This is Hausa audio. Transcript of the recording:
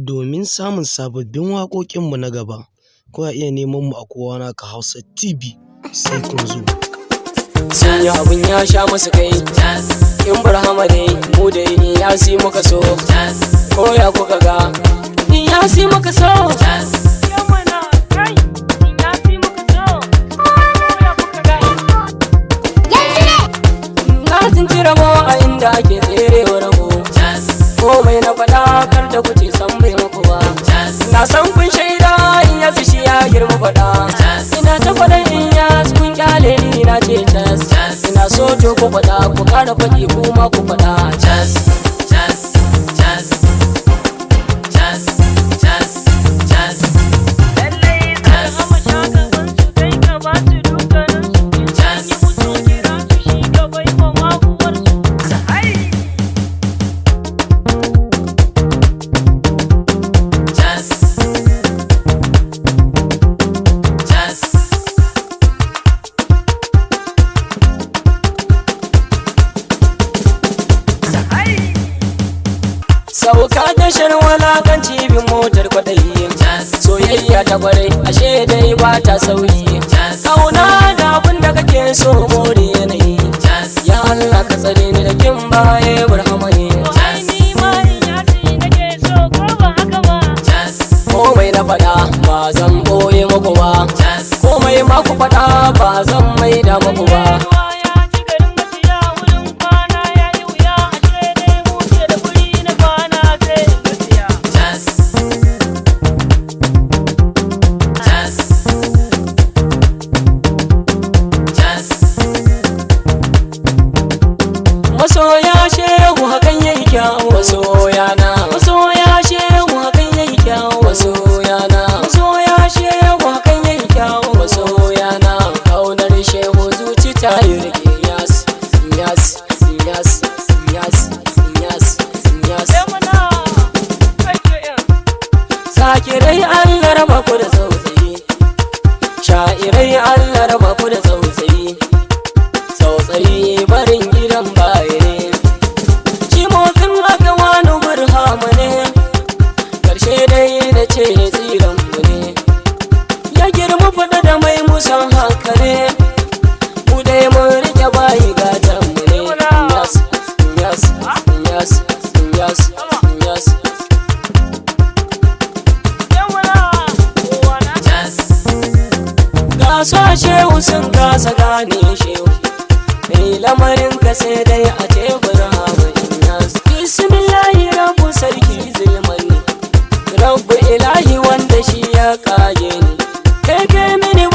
Domin samun sababbin waƙoƙinmu na gaba, kuna iya neman mu a Kowa Naka Hausa TV sai kun zo. Sanya abin ya sha musu kai, in Barhama dai mu da ya si muka so, ko ya kuka ga ya si muka so. Na tunci rabo a inda ake tserewa rabo, komai na faɗa kar da kuce san bai muku ba. Na san kun shaida in ya shi ya girma faɗa, ina ta faɗa in ya kun kyale ni na ce cas. Ina so to ku faɗa, ku ƙara faɗi kuma ku faɗa cas. Sauka tashar walakanci bin motar kwaɗayi, soyayya ta kwarai ashe dai ba ta sauyi. Kauna da abin da kake so more yanayi, ya Allah ka tsare ni da kin baye Barhama ne. Komai na faɗa ba zan ɓoye muku ba, komai ma ku faɗa ba zan maida muku ba. Masoya shehu hakan yayi kyau, masoya na. Masoya shehu hakan yayi kyau, masoya na. Masoya shehu hakan yayi kyau, masoya na. Kaunar shehu zuci ta yi rike yas, yas, yas, yas, yas, yas. Sakirai Allah raba ku da tsautsayi, sha'irai Allah raba ku da tsautsayi. Tsautsayi barin gidan baya ne, shi motsin aka wani Barhama ne. Karshe dai na ce tsiran mu ne, ya girma faɗa da mai musan haka ne. Mu dai mun rike bayi gatan mu ne. Yas, yas, yas, yas, yas. Gaso shehu sun kasa gane shehu, mai lamarin ka sai dai a ce Barhama Inyas. Bismillahi rabbu sarki zulmani, rabbu ilahi wanda shi ya kage ni, kai kai mini